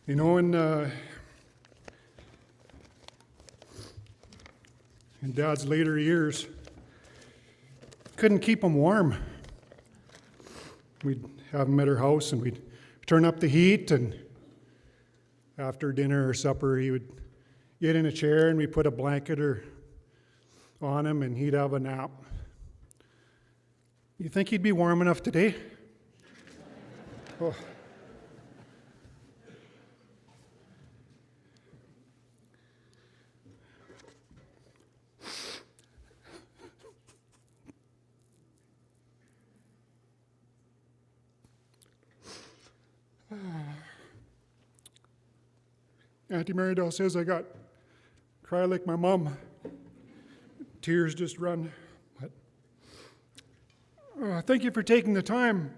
You know, in Dad's later years, couldn't keep him warm. We'd have him at our house and we'd turn up the heat, and after dinner or supper he would get in a chair and we put a blanket on him and he'd have a nap. You think he'd be warm enough today? Oh. Auntie Marydell says I cry like my mom. Tears just run. But, thank you for taking the time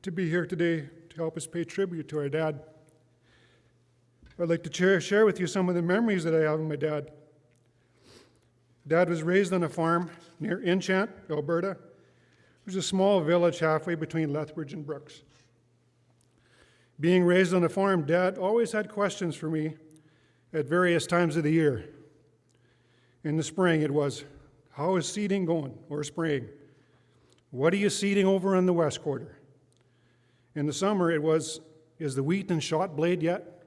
to be here today to help us pay tribute to our dad. I'd like to share with you some of the memories that I have of my dad. Dad was raised on a farm near Enchant, Alberta. It was a small village halfway between Lethbridge and Brooks. Being raised on a farm, Dad always had questions for me at various times of the year. In the spring, it was, how is seeding going, or spraying? What are you seeding over on the west quarter? In the summer, it was, is the wheat in shot blade yet?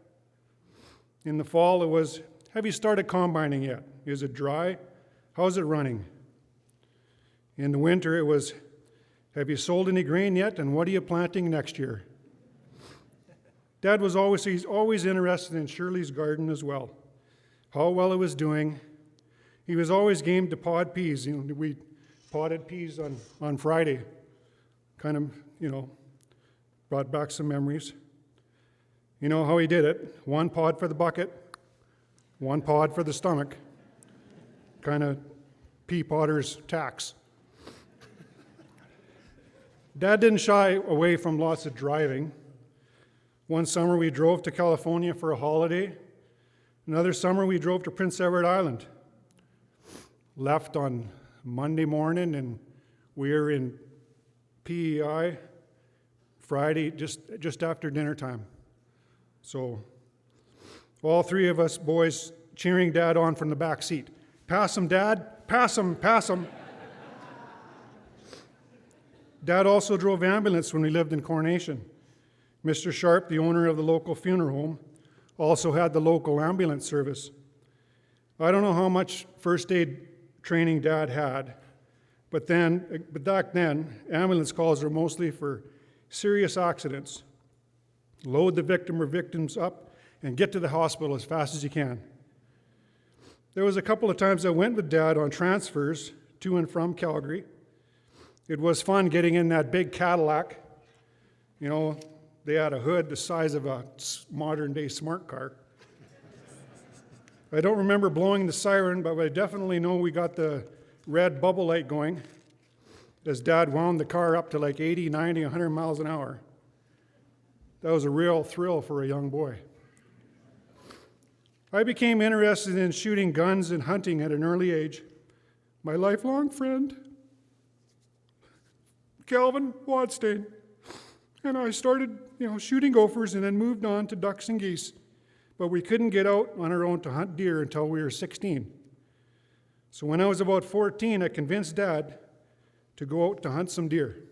In the fall, it was, have you started combining yet? Is it dry? How's it running? In the winter, it was, have you sold any grain yet, and what are you planting next year? Dad was always interested in Shirley's garden as well, how well it was doing. He was always game to pod peas. We potted peas on Friday. Kind of, brought back some memories. You know how he did it. One pod for the bucket, one pod for the stomach. Kind of pea potter's tax. Dad didn't shy away from lots of driving. One summer we drove to California for a holiday. Another summer we drove to Prince Edward Island. Left on Monday morning and we were in PEI Friday just after dinner time. So all three of us boys cheering Dad on from the back seat. Pass him, Dad. Pass him, pass him. Dad also drove ambulance when we lived in Coronation. Mr. Sharp, the owner of the local funeral home, also had the local ambulance service. I don't know how much first aid training Dad had, but back then, ambulance calls were mostly for serious accidents. Load the victim or victims up and get to the hospital as fast as you can. There was a couple of times I went with Dad on transfers to and from Calgary. It was fun getting in that big Cadillac. They had a hood the size of a modern-day smart car. I don't remember blowing the siren, but I definitely know we got the red bubble light going as Dad wound the car up to like 80, 90, 100 miles an hour. That was a real thrill for a young boy. I became interested in shooting guns and hunting at an early age. My lifelong friend, Calvin Wadstein, and I started, shooting gophers and then moved on to ducks and geese. But we couldn't get out on our own to hunt deer until we were 16. So when I was about 14, I convinced Dad to go out to hunt some deer.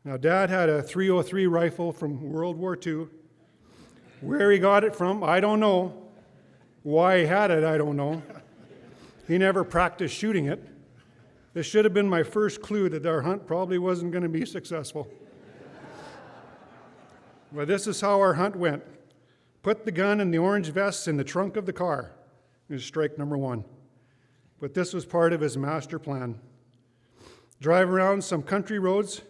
Now, Dad had a .303 rifle from World War II. Where he got it from, I don't know. Why he had it, I don't know. He never practiced shooting it. This should have been my first clue that our hunt probably wasn't going to be successful. Well, this is how our hunt went. Put the gun and the orange vests in the trunk of the car is strike number one. But this was part of his master plan. Drive around some country roads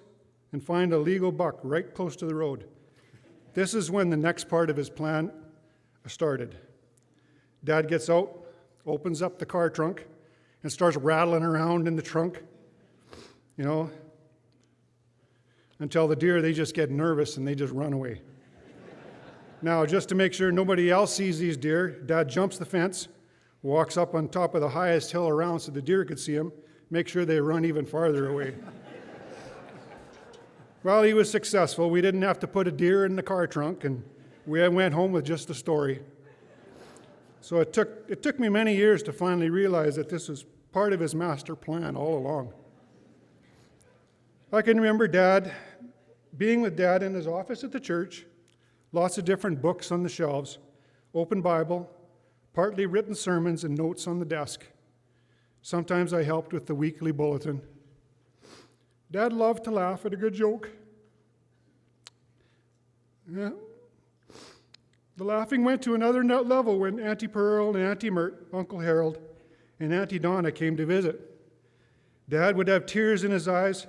and find a legal buck right close to the road. This is when the next part of his plan started. Dad gets out, opens up the car trunk, and starts rattling around in the trunk, until the deer, they just get nervous and they just run away. Now, just to make sure nobody else sees these deer, Dad jumps the fence, walks up on top of the highest hill around so the deer could see him, make sure they run even farther away. Well, he was successful. We didn't have to put a deer in the car trunk, and we went home with just a story. So it took me many years to finally realize that this was part of his master plan all along. I can remember being with Dad in his office at the church, lots of different books on the shelves, open Bible, partly written sermons and notes on the desk. Sometimes I helped with the weekly bulletin. Dad loved to laugh at a good joke. Yeah. The laughing went to another level when Auntie Pearl and Auntie Mert, Uncle Harold, and Auntie Donna came to visit. Dad would have tears in his eyes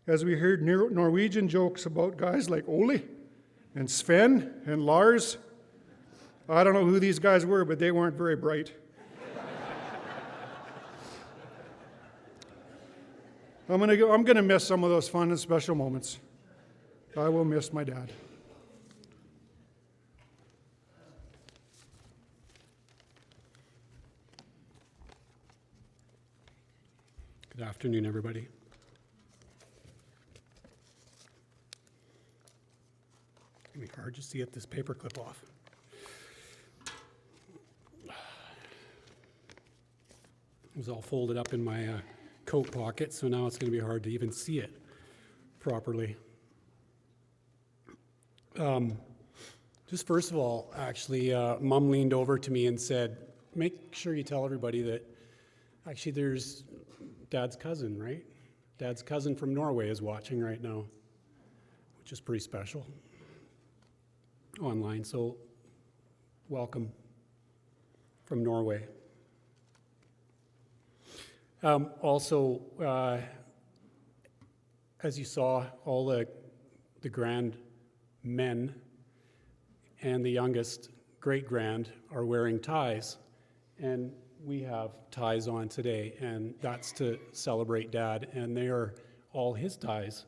as we heard Norwegian jokes about guys like Ole and Sven and Lars. I don't know who these guys were, but they weren't very bright. I'm gonna miss some of those fun and special moments. I will miss my dad. Good afternoon, everybody. It's going to be hard just to get this paper clip off. It was all folded up in my coat pocket, so now it's going to be hard to even see it properly. Just first of all, actually, Mom leaned over to me and said, make sure you tell everybody that actually there's Dad's cousin, right? Dad's cousin from Norway is watching right now, which is pretty special online. So welcome from Norway. Also, as you saw, all the grand men and the youngest great-grand are wearing ties. And we have ties on today, and that's to celebrate Dad, and they are all his ties.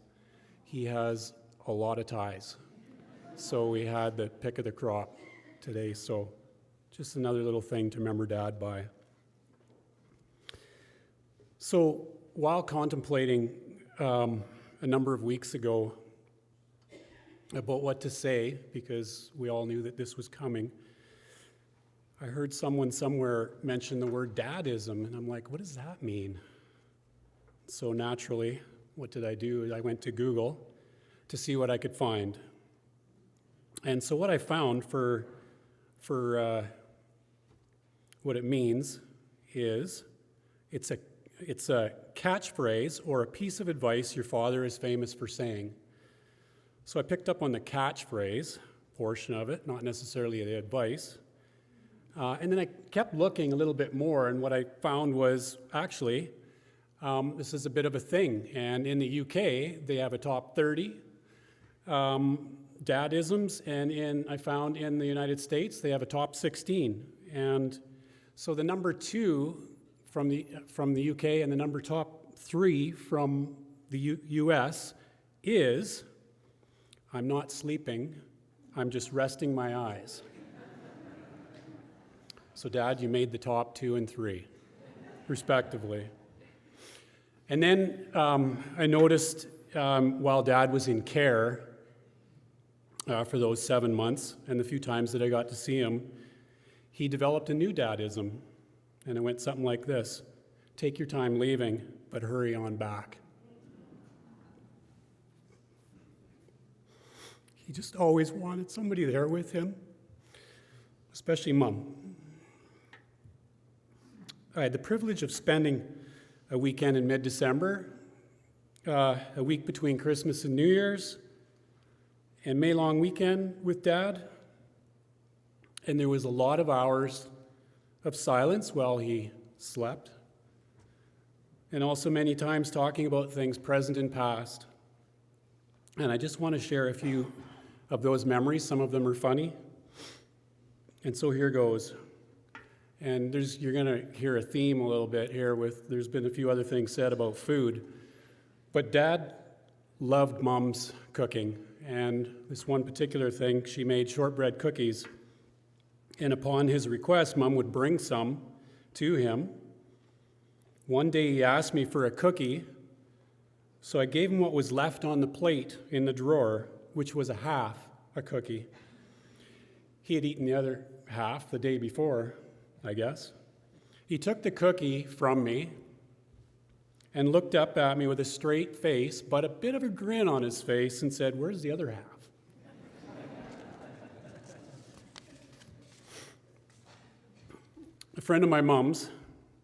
He has a lot of ties. So we had the pick of the crop today, so just another little thing to remember Dad by. So while contemplating a number of weeks ago about what to say, because we all knew that this was coming, I heard someone somewhere mention the word dadism, and I'm like, what does that mean? So naturally, what did I do? I went to Google to see what I could find. And so what I found for what it means is it's a catchphrase or a piece of advice your father is famous for saying. So I picked up on the catchphrase portion of it, not necessarily the advice. And then I kept looking a little bit more, and what I found was actually this is a bit of a thing. And in the UK, they have a top 30 dadisms, and I found in the United States they have a top 16. And so the number 2 from the UK and the number top 3 from the US is, I'm not sleeping, I'm just resting my eyes. So, Dad, you made the top 2 and 3, respectively. And then I noticed while Dad was in care for those 7 months and the few times that I got to see him, he developed a new dadism. And it went something like this: take your time leaving, but hurry on back. He just always wanted somebody there with him, especially Mom. I had the privilege of spending a weekend in mid-December, a week between Christmas and New Year's, and May long weekend with Dad. And there was a lot of hours of silence while he slept, and also many times talking about things present and past. And I just want to share a few of those memories. Some of them are funny. And so here goes. And you're going to hear a theme a little bit here there's been a few other things said about food. But Dad loved Mom's cooking. And this one particular thing, she made shortbread cookies. And upon his request, Mom would bring some to him. One day he asked me for a cookie, so I gave him what was left on the plate in the drawer, which was a half a cookie. he had eaten the other half the day before, I guess. He took the cookie from me and looked up at me with a straight face, but a bit of a grin on his face, and said, "Where's the other half?" A friend of my mom's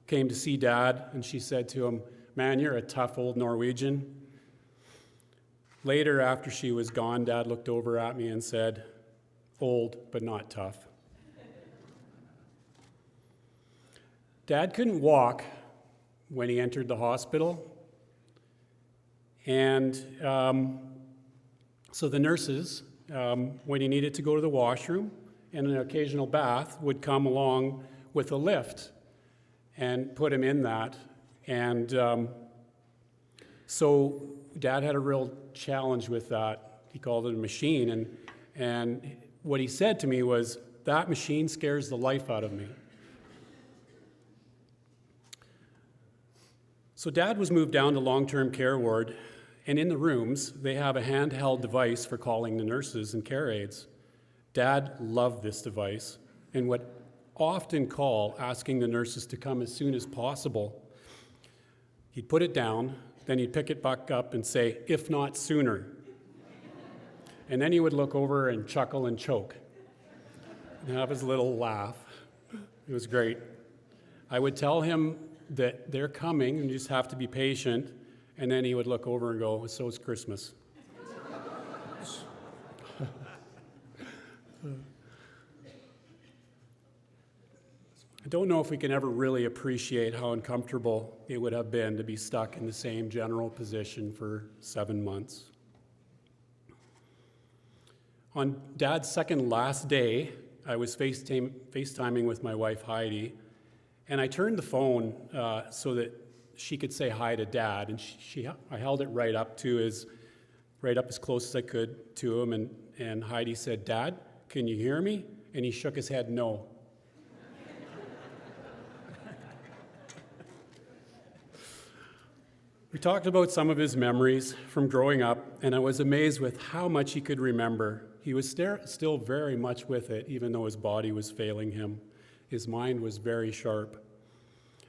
came to see Dad, and she said to him, "Man, you're a tough old Norwegian." Later, after she was gone, Dad looked over at me and said, "Old, but not tough." Dad couldn't walk when he entered the hospital, and so the nurses, when he needed to go to the washroom and an occasional bath, would come along with a lift and put him in that. And so Dad had a real challenge with that. He called it a machine. And what he said to me was, "That machine scares the life out of me." So Dad was moved down to long-term care ward, and in the rooms, they have a handheld device for calling the nurses and care aides. Dad loved this device and would often call asking the nurses to come as soon as possible. He'd put it down, then he'd pick it back up and say, "If not sooner." And then he would look over and chuckle and choke and have his little laugh. It was great. I would tell him that they're coming and you just have to be patient, and then he would look over and go, "So is Christmas." I don't know if we can ever really appreciate how uncomfortable it would have been to be stuck in the same general position for 7 months. On Dad's second last day, I was FaceTiming with my wife Heidi, and I turned the phone so that she could say hi to Dad, and I held it right up as close as I could to him, and Heidi said, "Dad, can you hear me?" And he shook his head no. We talked about some of his memories from growing up, and I was amazed with how much he could remember. He was still very much with it, even though his body was failing him. His mind was very sharp.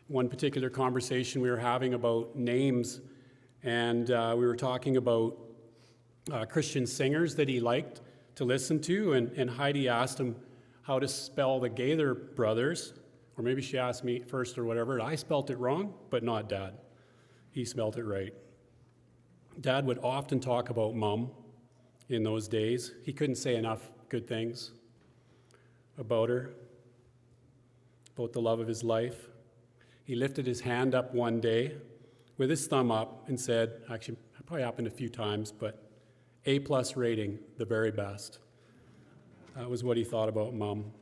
One particular conversation we were having about names, and we were talking about Christian singers that he liked to listen to, and Heidi asked him how to spell the Gaither brothers, or maybe she asked me first or whatever. I spelt it wrong, but not Dad. He spelled it right. Dad would often talk about Mom in those days. He couldn't say enough good things about her, about the love of his life. He lifted his hand up one day with his thumb up and said, actually, it probably happened a few times, but A+ rating, the very best. That was what he thought about Mom.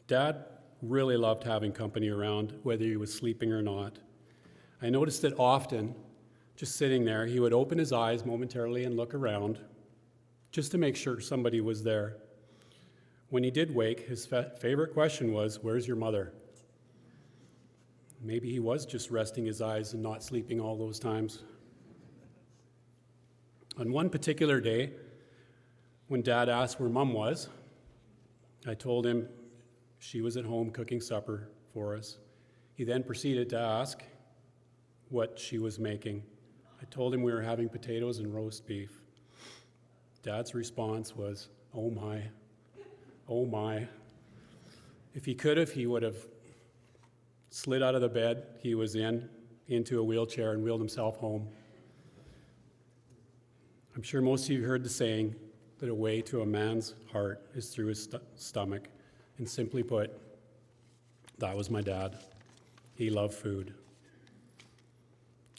Dad really loved having company around, whether he was sleeping or not. I noticed that often, just sitting there, he would open his eyes momentarily and look around just to make sure somebody was there. When he did wake, his favorite question was, "Where's your mother?" Maybe he was just resting his eyes and not sleeping all those times. On one particular day, when Dad asked where Mom was, I told him she was at home cooking supper for us. He then proceeded to ask what she was making. I told him we were having potatoes and roast beef. Dad's response was, "Oh my, oh my." If he could have, he would have slid out of the bed he was into a wheelchair and wheeled himself home. I'm sure most of you heard the saying that a way to a man's heart is through his stomach. And simply put, that was my dad. He loved food.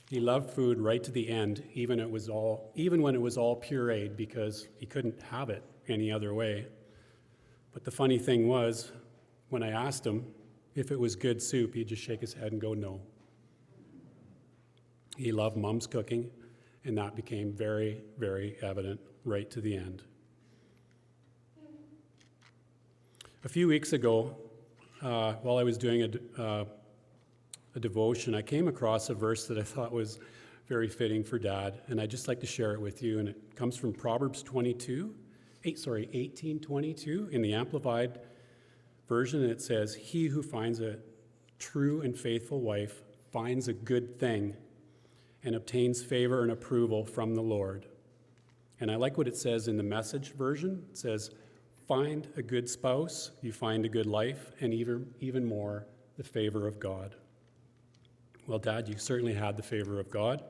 He loved food right to the end, even when it was all pureed, because he couldn't have it any other way. But the funny thing was, when I asked him if it was good soup, he'd just shake his head and go, "No." He loved Mom's cooking, and that became very, very evident right to the end. A few weeks ago, while I was doing a devotion, I came across a verse that I thought was very fitting for Dad, and I'd just like to share it with you. And it comes from Proverbs 22, 18:22 in the Amplified Version, it says, "He who finds a true and faithful wife finds a good thing and obtains favor and approval from the Lord." And I like what it says in the Message version. It says, "Find a good spouse, you find a good life, and even more, the favor of God." Well, Dad, you certainly had the favor of God,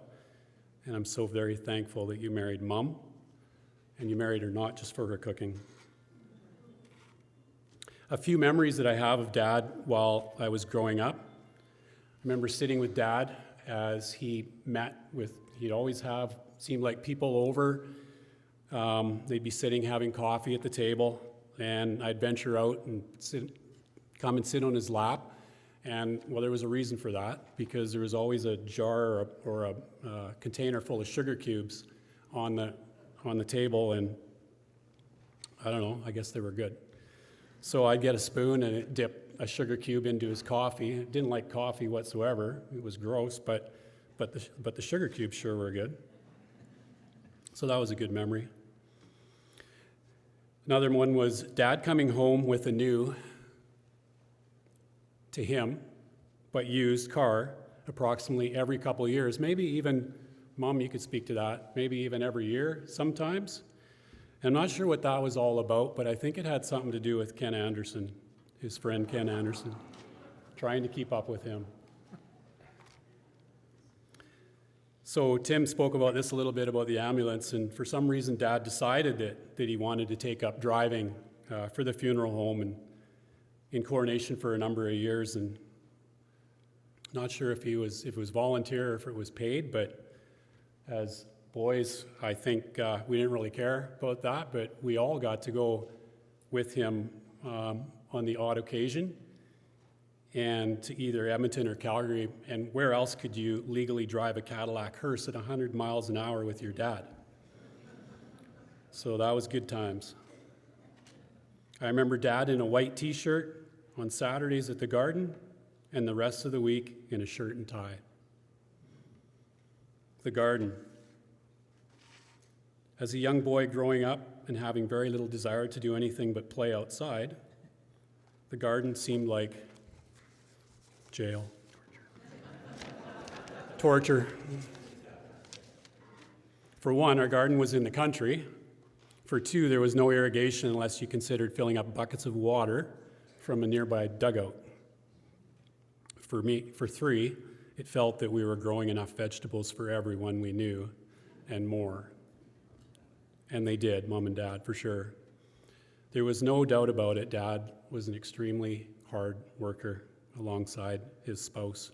and I'm so very thankful that you married Mom, and you married her not just for her cooking. A few memories that I have of Dad while I was growing up. I remember sitting with Dad as he'd always have, seemed like people over. They'd be sitting having coffee at the table, and I'd venture out and come and sit on his lap. And, well, there was a reason for that, because there was always a jar or a container full of sugar cubes on the table, and I don't know, I guess they were good. So I'd get a spoon and dip a sugar cube into his coffee. I didn't like coffee whatsoever. It was gross, but the sugar cubes sure were good. So that was a good memory. Another one was Dad coming home with a new, to him, but used car approximately every couple of years. Maybe even, Mom, you could speak to that, maybe even every year sometimes. I'm not sure what that was all about, but I think it had something to do with Ken Anderson, his friend Ken Anderson, trying to keep up with him. So Tim spoke about this a little bit about the ambulance, and for some reason Dad decided that he wanted to take up driving for the funeral home and in Coronation for a number of years, and not sure if it was volunteer or if it was paid, but as boys, I think we didn't really care about that, but we all got to go with him on the odd occasion, and to either Edmonton or Calgary, and where else could you legally drive a Cadillac hearse at 100 miles an hour with your dad? So that was good times. I remember Dad in a white t-shirt on Saturdays at the garden, and the rest of the week in a shirt and tie. The garden. As a young boy growing up and having very little desire to do anything but play outside, the garden seemed like jail. Torture. For one, our garden was in the country. For two, there was no irrigation unless you considered filling up buckets of water from a nearby dugout. For three, it felt that we were growing enough vegetables for everyone we knew and more. And they did, Mom and Dad, for sure. There was no doubt about it. Dad was an extremely hard worker alongside his spouse.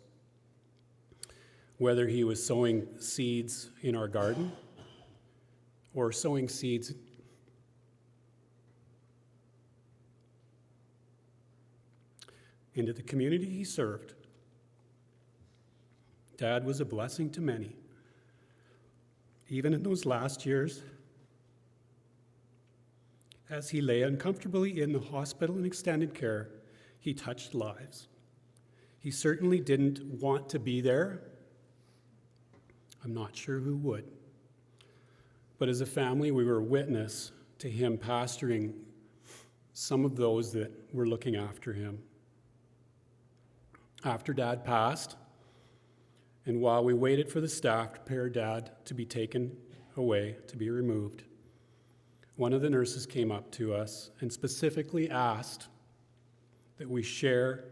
Whether he was sowing seeds in our garden or sowing seeds into the community he served, Dad was a blessing to many. Even in those last years, as he lay uncomfortably in the hospital in extended care, he touched lives. He certainly didn't want to be there. I'm not sure who would. But as a family, we were witness to him pastoring some of those that were looking after him. After Dad passed, and while we waited for the staff to prepare Dad to be taken away, to be removed, one of the nurses came up to us and specifically asked that we share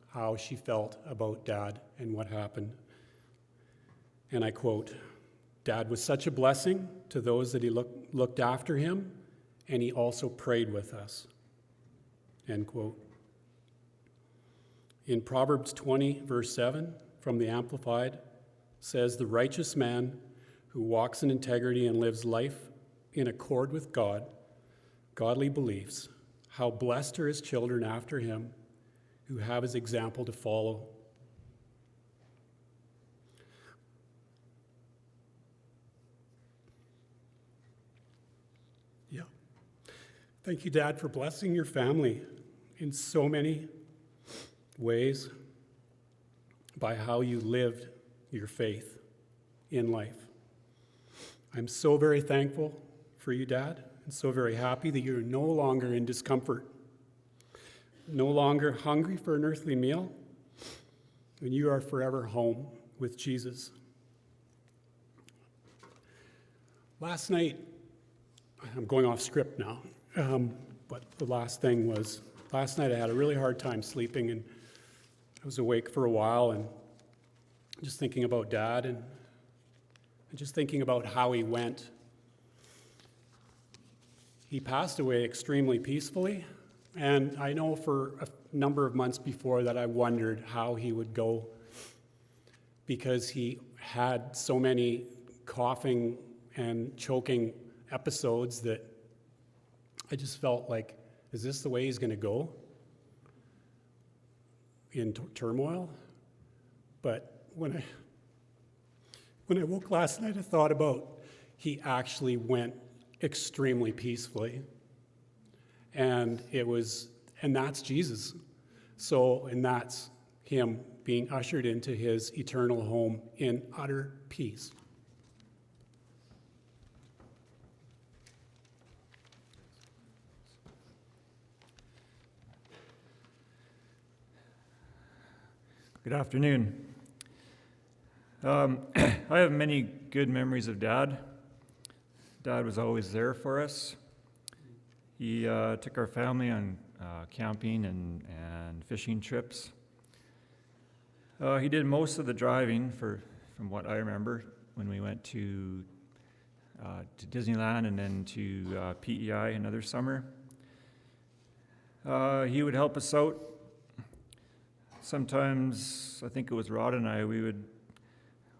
how she felt about Dad and what happened. And I quote, "Dad was such a blessing to those that he looked after him, and he also prayed with us." End quote. In Proverbs 20, verse 7, from the Amplified, says, "The righteous man who walks in integrity and lives life in accord with God, godly beliefs, how blessed are his children after him who have his example to follow." Yeah. Thank you, Dad, for blessing your family in so many ways by how you lived your faith in life. I'm so very thankful for you, Dad, and so very happy that you're no longer in discomfort, no longer hungry for an earthly meal, and you are forever home with Jesus. Last night, I'm going off script now, but the last thing was, last night I had a really hard time sleeping, and I was awake for a while and just thinking about Dad and just thinking about how he went. He passed away extremely peacefully, and I know for a number of months before that I wondered how he would go because he had so many coughing and choking episodes that I just felt like, is this the way he's going to go in turmoil? But when I woke last night, I thought about he actually went extremely peacefully, and that's Jesus. So, and that's him being ushered into his eternal home in utter peace. Good afternoon. I have many good memories of Dad. Dad was always there for us. He took our family on camping and fishing trips. He did most of the driving, from what I remember, when we went to Disneyland and then to PEI another summer. He would help us out. Sometimes, I think it was Rod and I, we would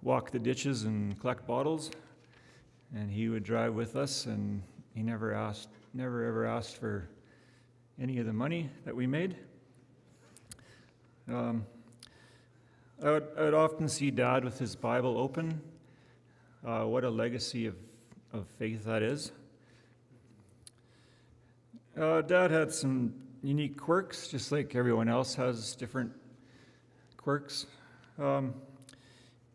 walk the ditches and collect bottles, and he would drive with us, and he never ever asked for any of the money that we made. I would often see Dad with his Bible open. What a legacy of faith that is. Dad had some unique quirks, just like everyone else has different quirks.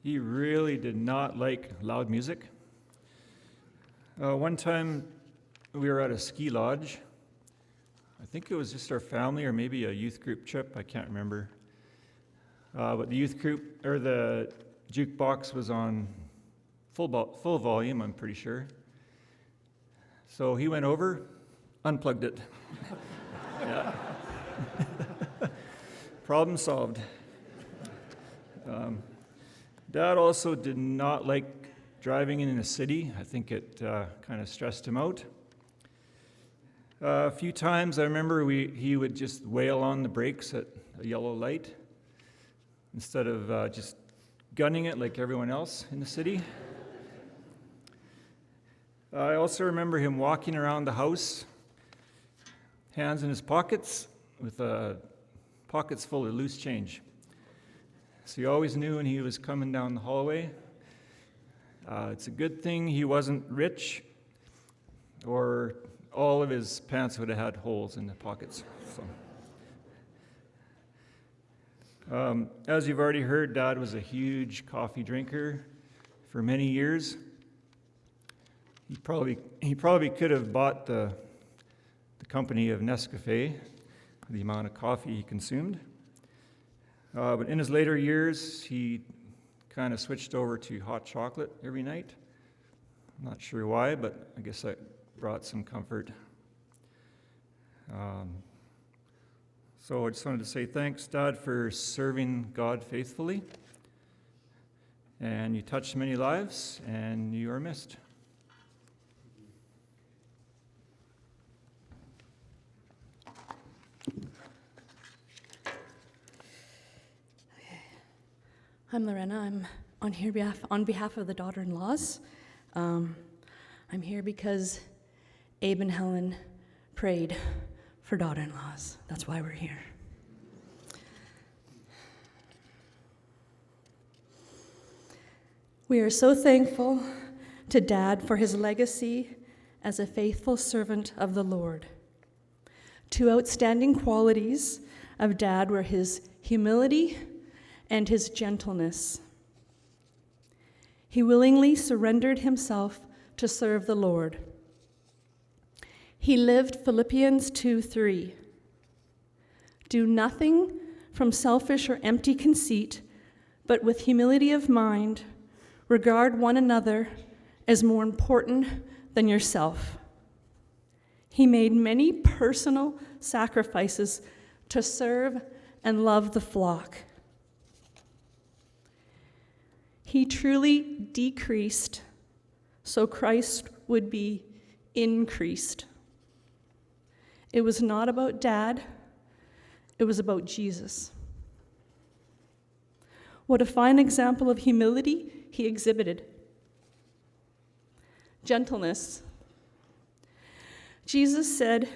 He really did not like loud music. One time we were at a ski lodge. I think it was just our family or maybe a youth group trip, I can't remember. But the youth group, or the jukebox was on full volume, I'm pretty sure. So he went over, unplugged it. Yeah. Problem solved. Dad also did not like driving in a city. I think it kind of stressed him out. A few times I remember he would just wail on the brakes at a yellow light instead of just gunning it like everyone else in the city. I also remember him walking around the house, hands in his pockets, with pockets full of loose change. So you always knew when he was coming down the hallway. It's a good thing he wasn't rich, or all of his pants would have had holes in the pockets. So, as you've already heard, Dad was a huge coffee drinker for many years. He probably could have bought the company of Nescafe for the amount of coffee he consumed. But in his later years, he kind of switched over to hot chocolate every night. I'm not sure why, but I guess that brought some comfort. So I just wanted to say thanks, Dad, for serving God faithfully. And you touched many lives, and you are missed. I'm Lorena. I'm on behalf of the daughter-in-laws. I'm here because Abe and Helen prayed for daughter-in-laws. That's why we're here. We are so thankful to Dad for his legacy as a faithful servant of the Lord. Two outstanding qualities of Dad were his humility and his gentleness. He willingly surrendered himself to serve the Lord. He lived Philippians 2:3. Do nothing from selfish or empty conceit, but with humility of mind, regard one another as more important than yourself. He made many personal sacrifices to serve and love the flock. He truly decreased so Christ would be increased. It was not about Dad, it was about Jesus. What a fine example of humility he exhibited. Gentleness. Jesus said,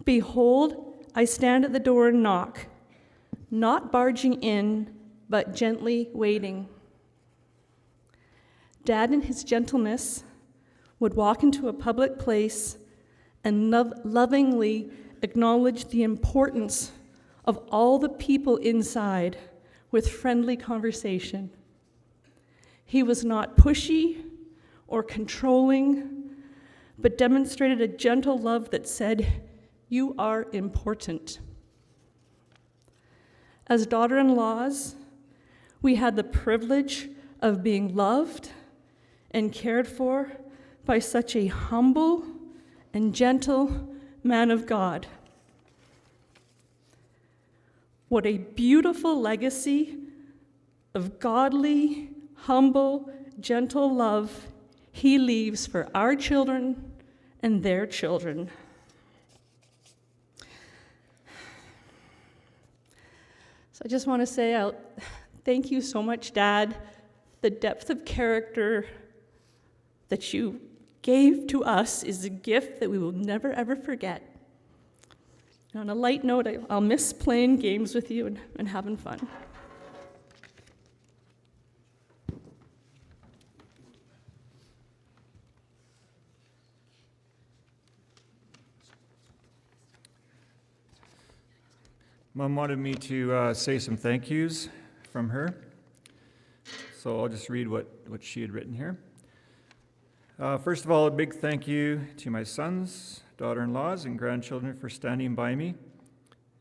"Behold, I stand at the door and knock, not barging in, but gently waiting." Dad, in his gentleness, would walk into a public place and lovingly acknowledge the importance of all the people inside with friendly conversation. He was not pushy or controlling, but demonstrated a gentle love that said, "You are important." As daughter-in-laws, we had the privilege of being loved and cared for by such a humble and gentle man of God. What a beautiful legacy of godly, humble, gentle love he leaves for our children and their children. So I just want to say thank you so much, Dad. The depth of character that you gave to us is a gift that we will never, ever forget. On a light note, I'll miss playing games with you and having fun. Mom wanted me to say some thank yous from her, so I'll just read what she had written here. First of all, a big thank you to my sons, daughter-in-laws, and grandchildren for standing by me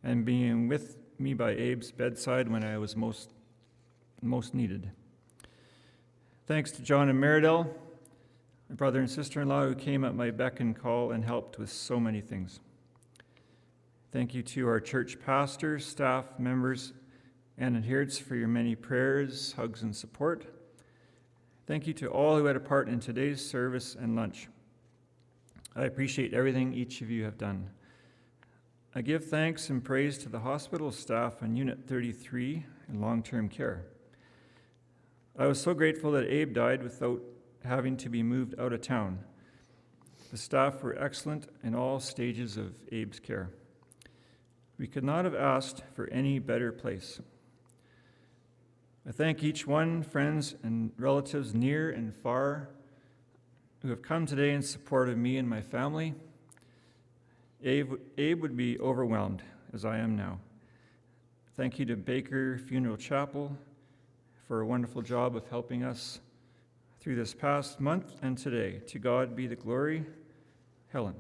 and being with me by Abe's bedside when I was most needed. Thanks to John and Meridel, my brother and sister-in-law, who came at my beck and call and helped with so many things. Thank you to our church pastors, staff, members, and adherents for your many prayers, hugs, and support. Thank you to all who had a part in today's service and lunch. I appreciate everything each of you have done. I give thanks and praise to the hospital staff on Unit 33 in long-term care. I was so grateful that Abe died without having to be moved out of town. The staff were excellent in all stages of Abe's care. We could not have asked for any better place. I thank each one, friends and relatives near and far, who have come today in support of me and my family. Abe would be overwhelmed, as I am now. Thank you to Baker Funeral Chapel for a wonderful job of helping us through this past month and today. To God be the glory. Helen.